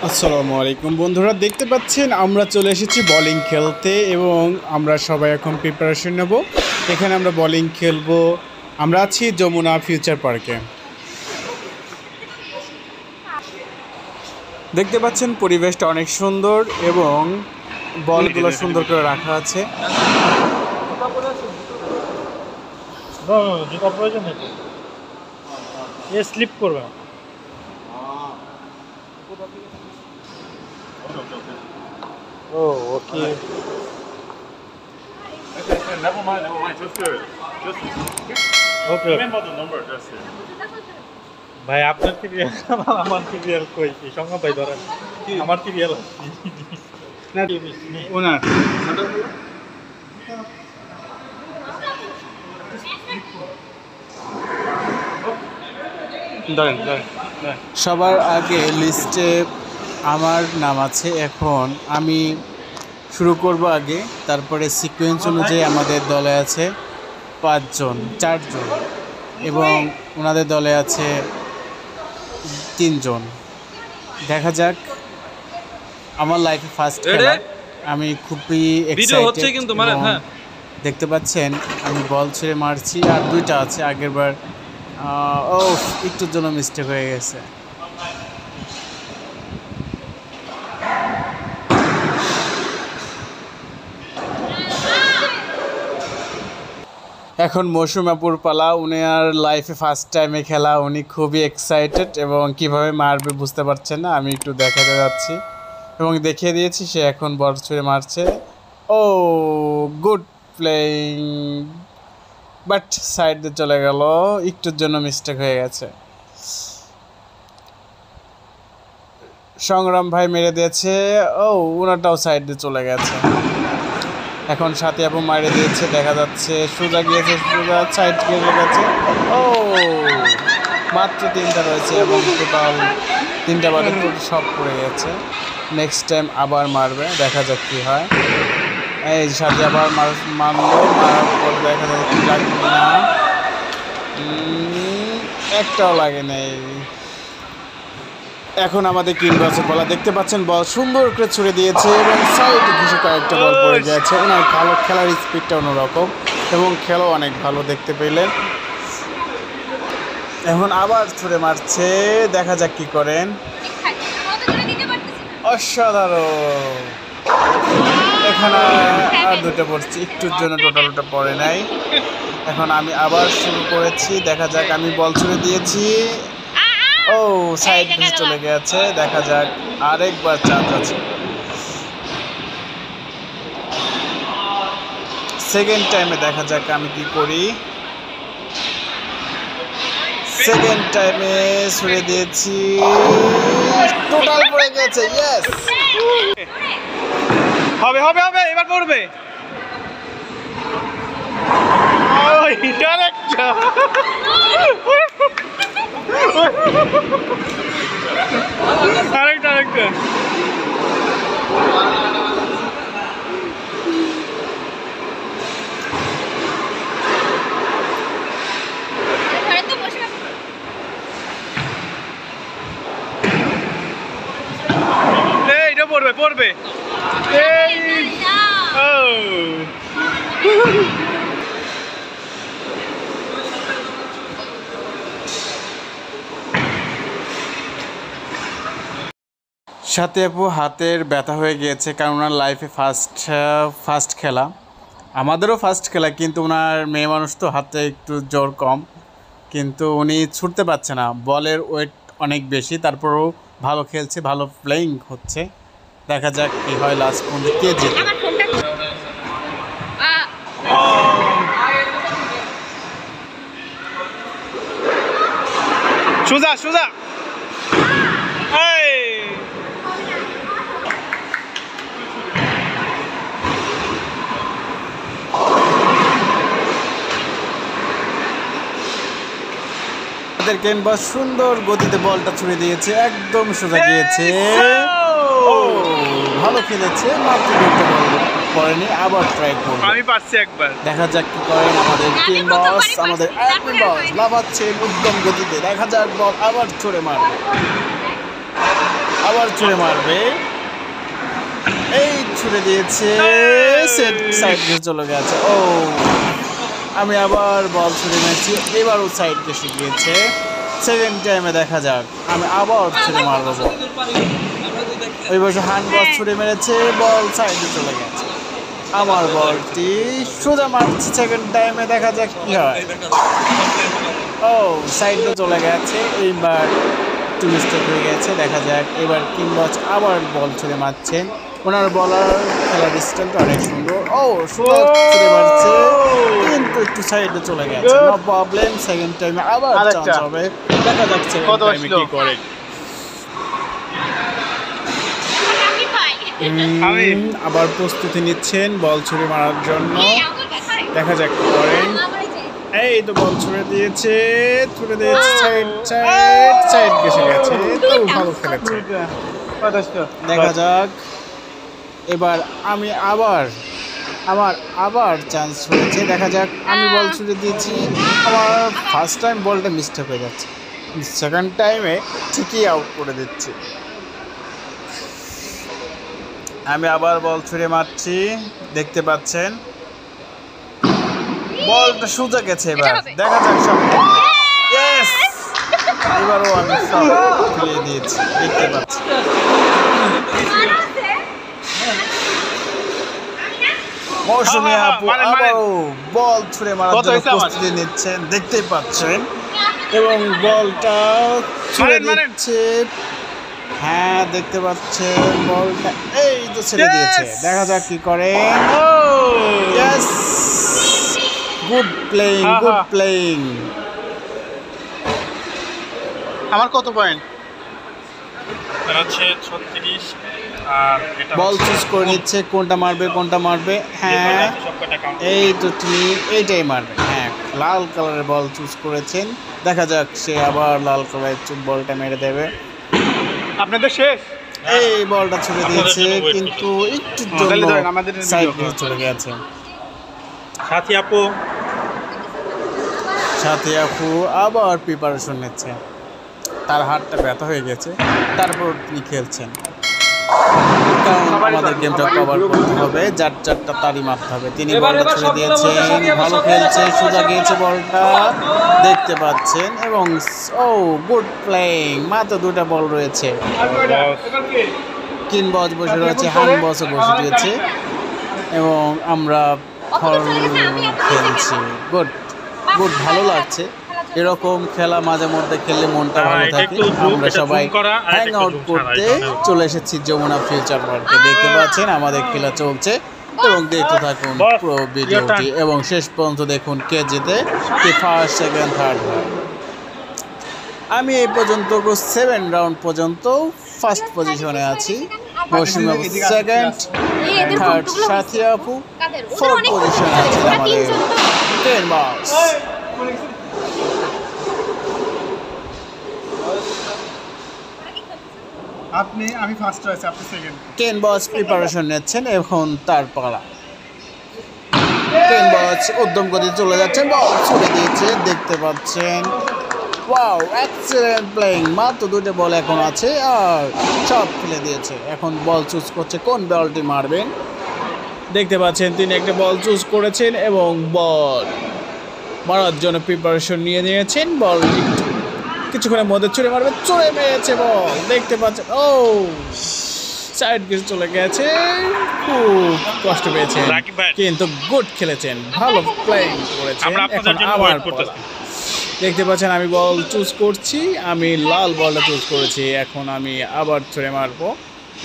আসসালামু আলাইকুম বন্ধুরা, দেখতে পাচ্ছেন আমরা চলে এসেছি বোলিং খেলতে এবং আমরা সবাই এখন প্রিপারেশন নেব। এখানে আমরা বোলিং খেলবো। আমরা আছি যমুনা ফিউচার পার্কে। দেখতে পাচ্ছেন পরিবেশটা অনেক সুন্দর এবং বলগুলো সুন্দর করে রাখা আছে। জুতা প্রয়োজন নেই, এ স্লিপ করবে। Oh, okay. Never mind. Just do it. Okay. Remember the number. That's it. ভাই আপনার সিরিয়াল আমার সিরিয়াল কই কি সংখ্যা ভাই ধরেন আমার সিরিয়াল না ওনার সবার আগে লিস্টে আমার নাম আছে। এখন আমি শুরু করব আগে, তারপরে সিকোয়েন্স অনুযায়ী আমাদের দলে আছে 4জন এবং ওনাদের দলে আছে 3জন। দেখা যাক, আমার লাইফে ফার্স্ট খেলা, আমি খুবই এক্সাইটেড। কিন্তু দেখতে পাচ্ছেন আমি বল ছেড়ে মারছি, আর 2টা আছে। আগের বার একটুর জন্য মিস্টেক হয়ে গেছে। এখন মৌসুমাপুর পালা, উনি আর লাইফে ফার্স্ট টাইমে খেলা, উনি খুবই এক্সাইটেড এবং কিভাবে মারবে বুঝতে পারছেন না। আমি একটু দেখাতে যাচ্ছি এবং দেখিয়ে দিয়েছি সে এখন বল ছুঁড়ে মারছে। ও গুড প্লেইং, বাট সাইড দিয়ে চলে গেল, একটুর জন্য মিস্টেক হয়ে গেছে। সংগ্রাম ভাই মেরে দিয়েছে, ওনারটাও সাইড দিয়ে চলে গেছে। এখন সাথে আপু মারে দিয়েছে, দেখা যাচ্ছে সোজা গিয়েছে, সোজা সাইড গিয়ে গেছে। মাত্র 3টা রয়েছে এবং টোটাল 3টা বারে সব পড়ে গেছে। নেক্সট টাইম আবার মারবে, দেখা যাক কী হয়। এই সাথে আবার মারলো, মারার পর দেখা যাচ্ছে কি লাগবে না, একটাও লাগে নেই। এখন আমাদের কিংবাসের বলা, দেখতে পাচ্ছেন বল সুন্দর করে ছুড়ে দিয়েছে এবং সাইডে ঘুষে কয়েকটা বল পড়ে গেছে। ওনার ভালো খেলার স্পিডটা অন্যরকম এবং খেলাও অনেক ভালো দেখতে পেলেন। এখন আবার ছুড়ে মারছে, দেখা যাক কি করেন। অসাধারণ, এখানে আর 2টা পড়ছে, একটুর জন্য টোটালটা পড়ে নাই। এখন আমি আবার শুরু করেছি, দেখা যাক। আমি বল ছুড়ে দিয়েছি, সাইড দিয়ে চলে গেছে। দেখা যাক, আরেকবার চান্স আছে। সেকেন্ড টাইমে দেখা যাক আমি কি করি। সেকেন্ড টাইমে ছুড়ে দিয়েছি, টোটাল পড়ে গেছে। ইয়েস, হবে হবে হবে, এবার পড়বে। আরেকটা এইটা পড়বে পড়বে। সাথে আপু হাতের ব্যথা হয়ে গিয়েছে, কারণ ওনার লাইফে ফার্স্ট খেলা, আমাদেরও ফার্স্ট খেলা, কিন্তু ওনার মেয়ে মানুষ তো হাতে একটু জোর কম, কিন্তু উনি ছুটতে পারছে না। বলের ওয়েট অনেক বেশি, তারপরেও ভালো খেলছে, ভালো প্লেয়িং হচ্ছে। দেখা যাক কি হয়, লাস্ট পর্যন্ত কে জেতে। সোজা সোজা, ক্যানভাস সুন্দর গতিতে বলটা ছুড়ে দিয়েছে, একদম সোজা গিয়েছে। ভালো খেলেছে, মাত্র 2টা বল পড়েনি, আবার ট্রাই করব। আমি পারছি একবার, দেখা যাক কি করেন আমাদের কিংবস। আমাদের অ্যাডমিন বস লাফাচ্ছে উদ্যম গতিতে, দেখা যাক বল আবার ছুড়ে মারবে। আবার ছুঁড়ে মারবে, এই ছুঁড়ে দিয়েছে, সেট সাইড ঘেসে চলে গেছে। ও আমি আবার বল ছুঁড়ে মেরেছি, এবারও সাইড ঘেসে গিয়েছে। সেকেন্ড টাইমে দেখা যাক, আমি আবার ছুঁড়ে মারবো বল। ওই বছর হ্যান্ড বল ছুঁড়ে মেরেছে, বল সাইডে চলে গেছে। আমার বলটি সোজা মারছি সেকেন্ড টাইমে, দেখা যাক কি হয়। ও সাইডে চলে গেছে, এইবার একটু মিস্টেক হয়ে গেছে। দেখা যাক এবার কিংবচ আবার বল ছুঁড়ে মারছেন। ওনার বলার খেলার স্টাইলটা অনেক সুন্দর। ও সোজা ছুঁড়ে মারছে, কিন্তু একটু সাইডে চলে গেছে। নো প্রবলেম, সেকেন্ড টাইমে আবার চান্স হবে। দেখা যাক সেকেন্ড টাইমে কি করে। আবার প্রস্তুতি নিচ্ছেন বল ছুঁড়ে মারার জন্য, দেখা যাক কি করেন। এই তো বল ছুঁড়ে দিয়েছে, সাইড সাইড সাইড গেছে গেছে, তো ভালো খেলেছে। দেখা যাক এবার আমি আবার চান্স হয়েছে। দেখা যাক, আমি বল ছুঁড়ে দিয়েছি, আমার ফার্স্ট টাইম বলটা মিস্টেক হয়ে যাচ্ছে, সেকেন্ড টাইমে ঠিকই আউট করে দিচ্ছি। আমি আবার বল ছুঁড়ে মারছি, দেখতে পাচ্ছেন বলটা সোজা গেছে। এবার দেখা যাক সব ইয়েস, এবারও আমি সব ফেলে দিয়েছি, দেখতে পাচ্ছি। মৌসুমী আপু আবারও বল ছুঁড়ে মারার জন্য প্রস্তুতি নিচ্ছেন, দেখতেই পাচ্ছেন, এবং বলটা ছুঁড়ে দিচ্ছে। হ্যাঁ দেখতে পাচ্ছেন বলটা এই তো ছেড়ে দিয়েছে, দেখা যাক কি করে। Yes, good playing, good playing. আমার কত পয়েন্ট? এটা হচ্ছে 36। আর এটা বল চুজ করে নিচ্ছে কোনটা মারবে। হ্যাঁ এই তো তুমি এইটাই মারবে। হ্যাঁ লাল কালারের বল চুজ করেছেন, দেখা যাক সে আবার লাল কালারের বলটা মেরে দেবে। আপনাদের শেষ। এই বলটা ছুড়ে দিয়েছে, কিন্তু একটু জন্য সাইড দিয়ে চলে গেছে। সাথী আপু আবার প্রিপারেশন নিচ্ছে, তার হাতটা ব্যথা হয়ে গেছে, তারপর তিনি খেলছেন, কারণ আমাদের গেমটা কভার করতে হবে, যারটা তারই মারতে হবে। তিনি বলটা ছুড়ে দিয়েছেন, ভালো খেলছে, সোজা গিয়েছে বলটা, দেখতে পাচ্ছেন। এবং ও গুড প্লেইং, মাত্র দুটা বল রয়েছে। কিন বস বসে রয়েছে, হান বসও বসে দিয়েছে, এবং আমরা খেলছি। গুড, ভালো লাগছে। এরকম খেলা মাঝে মধ্যে খেললে মনটা ভালো থাকে। আমরা সবাই হ্যাং আউট করতে চলে এসেছি যমুনা ফিউচার পার্কে। দেখতে পাচ্ছেন আমাদের খেলা চলছে, এবং দেখতে থাকুন পুরো ভিডিওটি, এবং শেষ পর্যন্ত দেখুন কে জিতে, কে ফার্স্ট, সেকেন্ড, থার্ড হয়। আমি এই পর্যন্ত 7 রাউন্ড পর্যন্ত ফার্স্ট পজিশনে আছি, মৌসুমী আপু সেকেন্ড, থার্ড সাথী আপু, ফোর্থ পজিশনে আছে আমাদের কেন বস। আমি ফার্স্ট হয়েছি, আপনি সেকেন্ড। কেন বস প্রিপারেশন নিচ্ছেন, এখন তার পালা। কেন বস উদ্যম গতি চলে যাচ্ছেন, বল ছুড়ে দিয়েছে, দেখতে পাচ্ছেন। ওয়াও, এক্সেলেন্ট প্লেইং, মাত্র দুটো বল এখন আছে, আর সব ফেলে দিয়েছে। এখন বল চুজ করছে কোন বলটি মারবেন, দেখতে পাচ্ছেন তিনি একটা বল চুজ করেছেন, এবং বল মারার জন্য প্রিপারেশন নিয়ে নিয়েছেন। বল কিছুক্ষণের মধ্যে ছুঁড়ে মারবে, ছুঁড়ে মেরেছে বল, দেখতে পাচ্ছেন। ও সাইড গেছে চলে গেছে, খুব কষ্ট পেয়েছেন, কিন্তু গুড খেলেছেন, ভালো প্লেইং করেছেন। এখন আবার দেখতে পাচ্ছেন আমি বল চুজ করছি, আমি লাল বলটা চুজ করেছি, এখন আমি আবার ছুঁড়ে মারবো,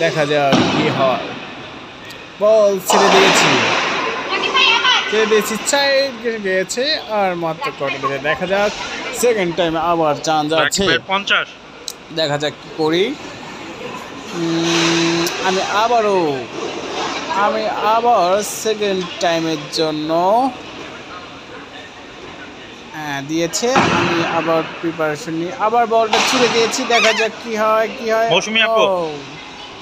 দেখা যাক কি হয়। বল ছেড়ে দিয়েছি, সাইড গিয়েছে, আর মাত্র কটা বেড়ে, দেখা যাক সেকেন্ড টাইমে আবার চান্স আছে, 50। দেখা যাক কি করি। আমি আবার সেকেন্ড টাইমের জন্য দিয়েছে, আমি আবার প্রিপারেশন নিয়ে আবার বলটা ছুড়ে দিয়েছি, দেখা যাক কি হয়। মৌসুমী আপু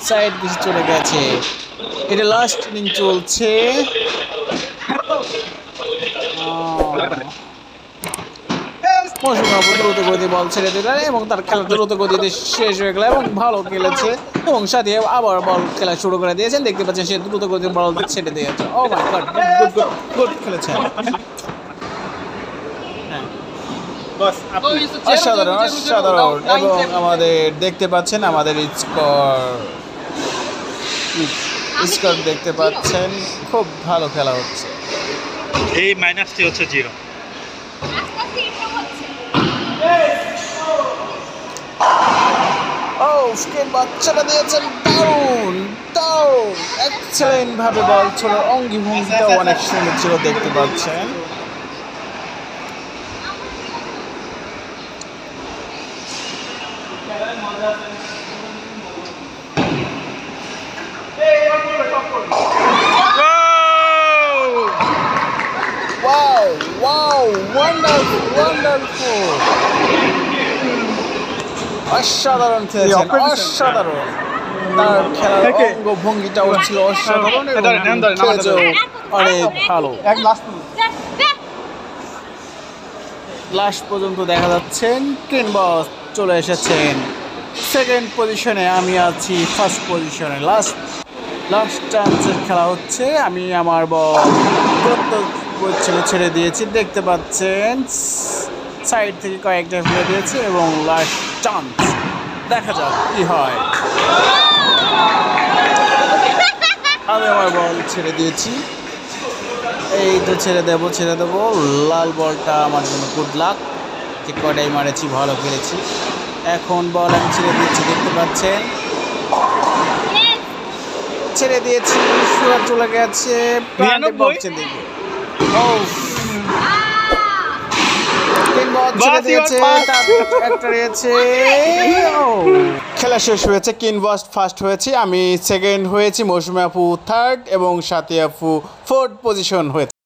সাইড কিছু চলে গেছে, এটা লাস্ট ইনিং চলছে। মৌসুমী আপু দ্রুত গতি বল ছেড়ে দিলেন এবং তার খেলা দ্রুত গতিতে শেষ হয়ে গেল এবং ভালো খেলেছে এবং সাথে আবার বল খেলা শুরু করে দিয়েছেন। দেখতে পাচ্ছেন সে দ্রুত গতিতে বল ছেড়ে দিয়েছে। ও মাই গড, গুড গুড গুড খেলেছেন। বস আপনি অসাধারণ অসাধারণ এবং আমাদের দেখতে পাচ্ছেন আমাদের স্কোর দেখতে পাচ্ছেন, খুব ভালো খেলা হচ্ছে। এই মাইনাসটি হচ্ছে 0। ও স্ক্রিন বাচ্চাটা দিয়েছেন, দারুণ দারুণ এক্সেলেন্ট ভাবে বল ছোড়ার অঙ্গি ভঙ্গিটাও অনেক সুন্দর ছিল দেখতে পাচ্ছেন। ওয়াও ওয়াও ওয়ান্ডারফুল ওয়ান্ডারফুল, অসাধারণ খেলেছেন অসাধারণ। তার খেলার অঙ্গভঙ্গিটাও ছিল অসাধারণ এবং খেলেছেও অনেক ভালো। লাস্ট পর্যন্ত দেখা যাচ্ছেন কিনবস চলে এসেছেন সেকেন্ড পজিশনে, আমি আছি ফার্স্ট পজিশনে। লাস্ট চান্সের খেলা হচ্ছে, আমি আমার বল ছেড়ে দিয়েছি, দেখতে পাচ্ছেন সাইড থেকে কয়েকটা ফেলে দিয়েছে এবং লাস্ট চান্স, দেখা যাক কি হয়। আমি আমার বল ছেড়ে দিয়েছি, এই তো ছেড়ে দেবো। লাল বলটা আমার জন্য গুড লাক, যে কটাই মারেছি ভালো খেলেছি। এখন বল আমি ছেড়ে দিচ্ছি, দেখতে পাচ্ছেন ছেড়ে দিয়েছি, শুয়ার চলে গেছে বক্সের দিকে। ও ছেড়ে দিয়েছে, একটা রয়েছে। খেলা শেষ হয়েছে, কিনবস ফার্স্ট হয়েছে, আমি সেকেন্ড হয়েছি, মৌসুমী আপু থার্ড এবং সাথী আপু ফোর্থ পজিশন হয়েছে।